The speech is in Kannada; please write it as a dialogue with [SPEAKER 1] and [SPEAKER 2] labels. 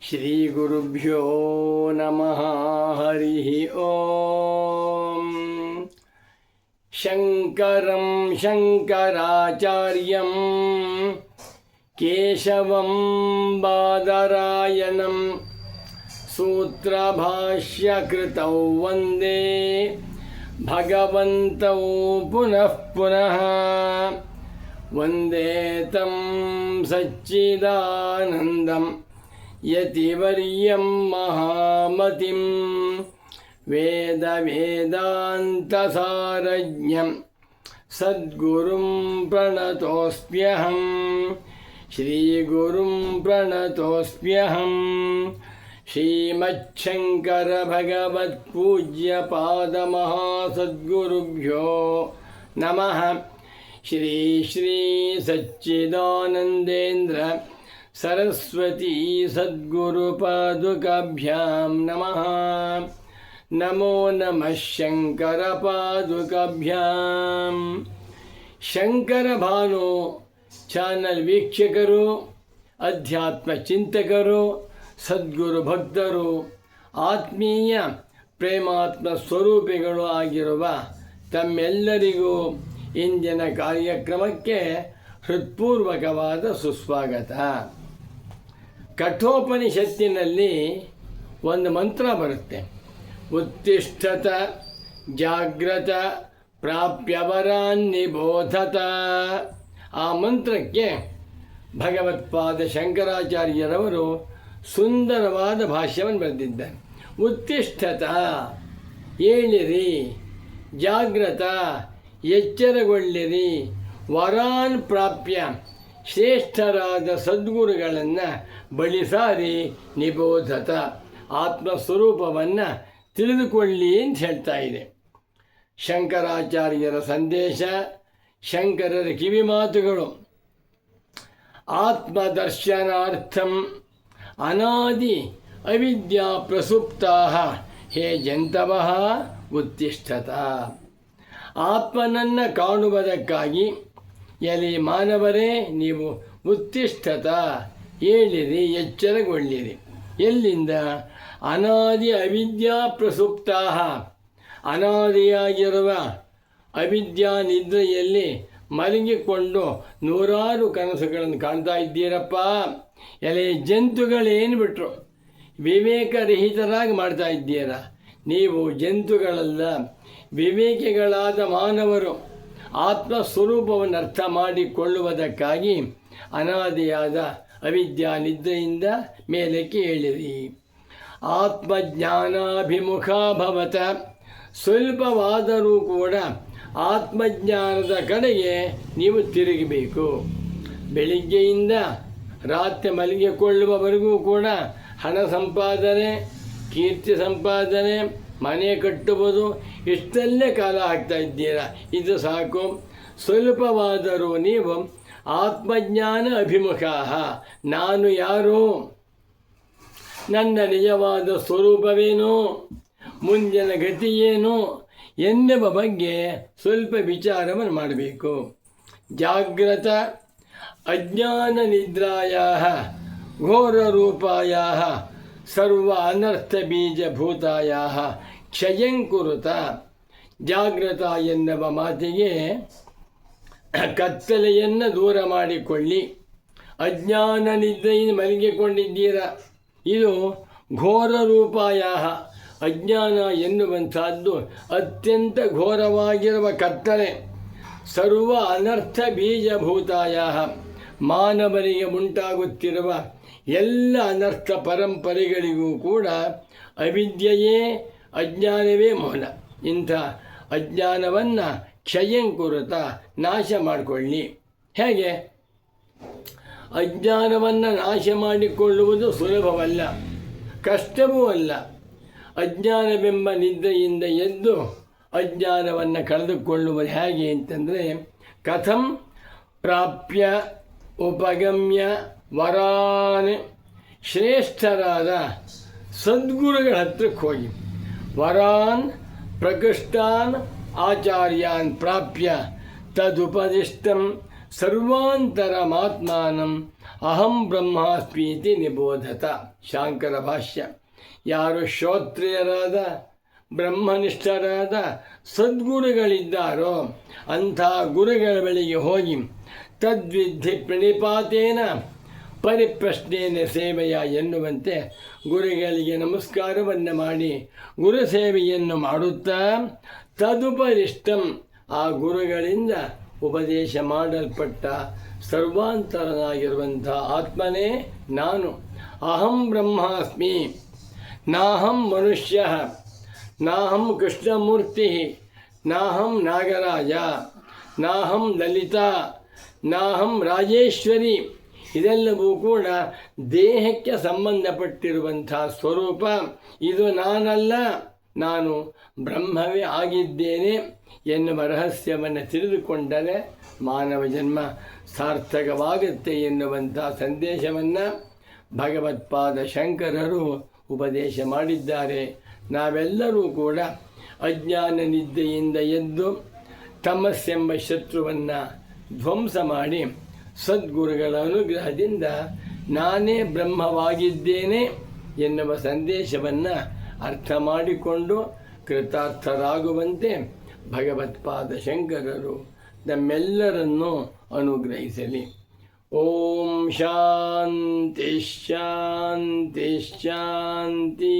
[SPEAKER 1] ಶ್ರೀಗುರುಭ್ಯೋ ನಮಃ ಹರಿ ಓಂ. ಶಂಕರಂ ಶಂಕರಾಚಾರ್ಯಂ ಕೇಶವಂ ಬಾದರಾಯಣಂ ಸೂತ್ರಭಾಷ್ಯಕೃತೌ ವಂದೇ ಭಗವಂತೌ ಪುನಃ ಪುನಃ. ವಂದೇ ತಂ ಸಚ್ಚಿದಾನಂದಂ ಯತಿವರ್ಯಂ ಮಹಾಮತಿಂ ವೇದಾಂತಸಾರಜ್ಞಂ ಸದ್ಗುರುಂ ಪ್ರಣತೋಸ್ಮ್ಯಹಂ. ಶ್ರೀಗುರುಂ ಪ್ರಣತೋಸ್ಮ್ಯಹಂ. ಶ್ರೀಮಚ್ಛಂಕರ ಭಗವತ್ಪೂಜ್ಯ ಪಾದಮಹಾಸದ್ಗುರುಭ್ಯೋ ನಮಃ. ಶ್ರೀ ಶ್ರೀ ಸಚ್ಚಿದಾನಂದೇಂದ್ರ ಸರಸ್ವತೀ ಸದ್ಗುರುಪಾದುಕಾಭ್ಯಾಂ ನಮಃ. ನಮೋ ನಮಃ ಶಂಕರ ಪಾದುಕಾಭ್ಯಾಂ. ಶಂಕರ ಭಾನು ಚಾನಲ್ ವೀಕ್ಷಕರು, ಅಧ್ಯಾತ್ಮ ಚಿಂತಕರು, ಸದ್ಗುರು ಭಕ್ತರು, ಆತ್ಮೀಯ ಪ್ರೇಮಾತ್ಮ ಸ್ವರೂಪಿಗಳು ಆಗಿರುವ ತಮ್ಮೆಲ್ಲರಿಗೂ ಇಂದಿನ ಕಾರ್ಯಕ್ರಮಕ್ಕೆ ಹೃತ್ಪೂರ್ವಕವಾದ ಸುಸ್ವಾಗತ. ಕಠೋಪನಿಷತ್ತಿನಲ್ಲಿ ಒಂದು ಮಂತ್ರ ಬರುತ್ತೆ, ಉತ್ತಿಷ್ಠತ ಜಾಗ್ರತ ಪ್ರಾಪ್ಯವರಾನ್ ನಿಬೋಧತ. ಆ ಮಂತ್ರಕ್ಕೆ ಭಗವತ್ಪಾದ ಶಂಕರಾಚಾರ್ಯರವರು ಸುಂದರವಾದ ಭಾಷ್ಯವನ್ನು ಬರೆದಿದ್ದಾರೆ. ಉತ್ತಿಷ್ಠತ ಏಳಿರಿ, ಜಾಗ್ರತ ಎಚ್ಚರಗೊಳ್ಳಿರಿ, ವರಾನ್ ಪ್ರಾಪ್ಯ ಶ್ರೇಷ್ಠರಾದ ಸದ್ಗುರುಗಳನ್ನು ಬಳಿಸಾರಿ, ನಿಬೋಧತ ಆತ್ಮಸ್ವರೂಪವನ್ನು ತಿಳಿದುಕೊಳ್ಳಿ ಅಂತ ಹೇಳ್ತಾ ಇದೆ. ಶಂಕರಾಚಾರ್ಯರ ಸಂದೇಶ, ಶಂಕರರ ಕಿವಿಮಾತುಗಳು. ಆತ್ಮದರ್ಶನಾರ್ಥಂ ಅನಾದಿ ಅವಿದ್ಯಾ ಪ್ರಸುಪ್ತಾ ಹೇ ಜಂತವಃ ಉತ್ತಿಷ್ಠತ. ಆತ್ಮನನ್ನು ಕಾಣುವುದಕ್ಕಾಗಿ ಎಲೆ ಮಾನವರೇ ನೀವು ಉತ್ತಿಷ್ಠತ ಏಳಿರಿ, ಎಚ್ಚರಗೊಳ್ಳಿರಿ. ಎಲ್ಲಿಂದ? ಅನಾದಿ ಅವಿದ್ಯಾ ಪ್ರಸುಪ್ತಾ, ಅನಾದಿಯಾಗಿರುವ ಅವಿದ್ಯಾ ನಿದ್ರೆಯಲ್ಲಿ ಮಲಗಿಕೊಂಡು ನೂರಾರು ಕನಸುಗಳನ್ನು ಕಾಣ್ತಾ ಇದ್ದೀರಪ್ಪ. ಎಲೆ ಜಂತುಗಳೇನು ಬಿಟ್ಟರು, ವಿವೇಕರಹಿತರಾಗಿ ಮಾಡ್ತಾ ಇದ್ದೀರ. ನೀವು ಜಂತುಗಳಲ್ಲ, ವಿವೇಕಿಗಳಾದ ಮಾನವರು. ಆತ್ಮಸ್ವರೂಪವನ್ನು ಅರ್ಥ ಮಾಡಿಕೊಳ್ಳುವುದಕ್ಕಾಗಿ ಅನಾದಿಯಾದ ಅವಿದ್ಯಾ ನಿದ್ರೆಯಿಂದ ಮೇಲಕ್ಕೆ ಏಳಿರಿ. ಆತ್ಮಜ್ಞಾನಾಭಿಮುಖ ಭವತ. ಸ್ವಲ್ಪವಾದರೂ ಕೂಡ ಆತ್ಮಜ್ಞಾನದ ಕಡೆಗೆ ನೀವು ತಿರುಗಬೇಕು. ಬೆಳಿಗ್ಗೆಯಿಂದ ರಾತ್ರಿ ಮಲಗಿಕೊಳ್ಳುವವರೆಗೂ ಕೂಡ ಹಣ ಸಂಪಾದನೆ, ಕೀರ್ತಿ ಸಂಪಾದನೆ, ಮನೆ ಕಟ್ಟುವುದು, ಇಷ್ಟಲ್ಲೇ ಕಾಲ ಹಾಕ್ತಾ ಇದ್ದೀರಾ. ಇದು ಸಾಕು. ಸ್ವಲ್ಪವಾದರೂ ನೀವು ಆತ್ಮಜ್ಞಾನ ಅಭಿಮುಖ, ನಾನು ಯಾರು, ನನ್ನ ನಿಜವಾದ ಸ್ವರೂಪವೇನು, ಮುಂದಿನ ಗತಿಯೇನು ಎನ್ನುವ ಬಗ್ಗೆ ಸ್ವಲ್ಪ ವಿಚಾರವನ್ನು ಮಾಡಬೇಕು. ಜಾಗ್ರತ ಅಜ್ಞಾನ ನಿದ್ರಾಯಾಃ ಘೋರರೂಪಾಯಾಃ ಸರ್ವ ಅನರ್ಥ ಬೀಜಭೂತಾಯಾಃ ಕ್ಷಯಂ ಕುರುತ. ಜಾಗ್ರತ ಎನ್ನುವ ಮಾತಿಗೆ ಕತ್ತಲೆಯನ್ನು ದೂರ ಮಾಡಿಕೊಳ್ಳಿ. ಅಜ್ಞಾನ ನಿದ್ರೆಯಿಂದ ಮಲಗಿಕೊಂಡಿದ್ದೀರ. ಇದು ಘೋರ ರೂಪಾಯಾಃ. ಅಜ್ಞಾನ ಎನ್ನುವಂಥದ್ದು ಅತ್ಯಂತ ಘೋರವಾಗಿರುವ ಕತ್ತಲೆ. ಸರ್ವ ಅನರ್ಥ ಬೀಜಭೂತಾಯಾಃ, ಮಾನವರಿಗೆ ಉಂಟಾಗುತ್ತಿರುವ ಎಲ್ಲ ಅನರ್ಥ ಪರಂಪರೆಗಳಿಗೂ ಕೂಡ ಅವಿದ್ಯೆಯೇ, ಅಜ್ಞಾನವೇ ಮೂಲ. ಇಂಥ ಅಜ್ಞಾನವನ್ನು ಕ್ಷಯಂಕುರುತ, ನಾಶ ಮಾಡಿಕೊಳ್ಳಿ. ಹೇಗೆ? ಅಜ್ಞಾನವನ್ನು ನಾಶ ಮಾಡಿಕೊಳ್ಳುವುದು ಸುಲಭವಲ್ಲ, ಕಷ್ಟವೂ ಅಲ್ಲ. ಅಜ್ಞಾನವೆಂಬ ನಿದ್ರೆಯಿಂದ ಎದ್ದು ಅಜ್ಞಾನವನ್ನು ಕಳೆದುಕೊಳ್ಳುವುದು ಹೇಗೆ ಅಂತಂದರೆ, ಕಥಂ ಪ್ರಾಪ್ಯ ಉಪಗಮ್ಯ ವರಾನ್. ಶ್ರೇಷ್ಠರಾದ ಸದ್ಗುರುಗಳ ಹತ್ರಕ್ಕೆ ಹೋಗಿ, ವರಾನ್ ಪ್ರಕೃಷ್ಟಾನ್ ಆಚಾರ್ಯಾನ್ ಪ್ರಾಪ್ಯ ತದುಪದಿಷ್ಟಂ ಸರ್ವಾಂತರಮಾತ್ಮಾನಂ ಅಹಂ ಬ್ರಹ್ಮಾಸ್ಮೀತಿ ನಿಬೋಧತ. ಶಾಂಕರ ಭಾಷ್ಯ. ಯಾರು ಶ್ರೋತ್ರಿಯರಾದ ಬ್ರಹ್ಮನಿಷ್ಠರಾದ ಸದ್ಗುರುಗಳಿದ್ದಾರೋ ಅಂಥ ಗುರುಗಳ ಬಳಿಗೆ ಹೋಗಿ ತದ್ವಿಧಿ ಪ್ರಣಿಪಾತೇನ ಪರಿಪ್ರಶ್ನೇನ ಸೇವೆಯ ಎನ್ನುವಂತೆ ಗುರುಗಳಿಗೆ ನಮಸ್ಕಾರವನ್ನು ಮಾಡಿ ಗುರು ಸೇವೆಯನ್ನು ಮಾಡುತ್ತಾ ತದುಪರಿಷ್ಟಂ ಆ ಗುರುಗಳಿಂದ ಉಪದೇಶ ಮಾಡಲ್ಪಟ್ಟ ಸರ್ವಾಂತರನಾಗಿರುವಂಥ ಆತ್ಮನೇ ನಾನು. ಅಹಂ ಬ್ರಹ್ಮಾಸ್ಮಿ, ನಾಹಂ ಮನುಷ್ಯ, ನಾಹಂ ಕೃಷ್ಣಮೂರ್ತಿ, ನಾಹಂ ನಾಗರಾಜ, ನಾಹಂ ಲಲಿತಾ, ನಾಹಂ ರಾಜೇಶ್ವರಿ. ಇದೆಲ್ಲವೂ ಕೂಡ ದೇಹಕ್ಕೆ ಸಂಬಂಧಪಟ್ಟಿರುವಂಥ ಸ್ವರೂಪ. ಇದು ನಾನಲ್ಲ, ನಾನು ಬ್ರಹ್ಮವೇ ಆಗಿದ್ದೇನೆ ಎನ್ನುವ ರಹಸ್ಯವನ್ನು ತಿಳಿದುಕೊಂಡರೆ ಮಾನವ ಜನ್ಮ ಸಾರ್ಥಕವಾಗುತ್ತೆ ಎನ್ನುವಂಥ ಸಂದೇಶವನ್ನು ಭಗವತ್ಪಾದ ಶಂಕರರು ಉಪದೇಶ ಮಾಡಿದ್ದಾರೆ. ನಾವೆಲ್ಲರೂ ಕೂಡ ಅಜ್ಞಾನ ನಿದ್ದೆಯಿಂದ ಎದ್ದು ತಮಸ್ಸೆಂಬ ಶತ್ರುವನ್ನು ಧ್ವಂಸ ಮಾಡಿ ಸದ್ಗುರುಗಳ ಅನುಗ್ರಹದಿಂದ ನಾನೇ ಬ್ರಹ್ಮವಾಗಿದ್ದೇನೆ ಎನ್ನುವ ಸಂದೇಶವನ್ನು ಅರ್ಥ ಮಾಡಿಕೊಂಡು ಕೃತಾರ್ಥರಾಗುವಂತೆ ಭಗವತ್ಪಾದ ಶಂಕರರು ನಮ್ಮೆಲ್ಲರನ್ನೂ ಅನುಗ್ರಹಿಸಲಿ. ಓಂ ಶಾಂತಿ ಶಾಂತಿ ಶಾಂತಿ.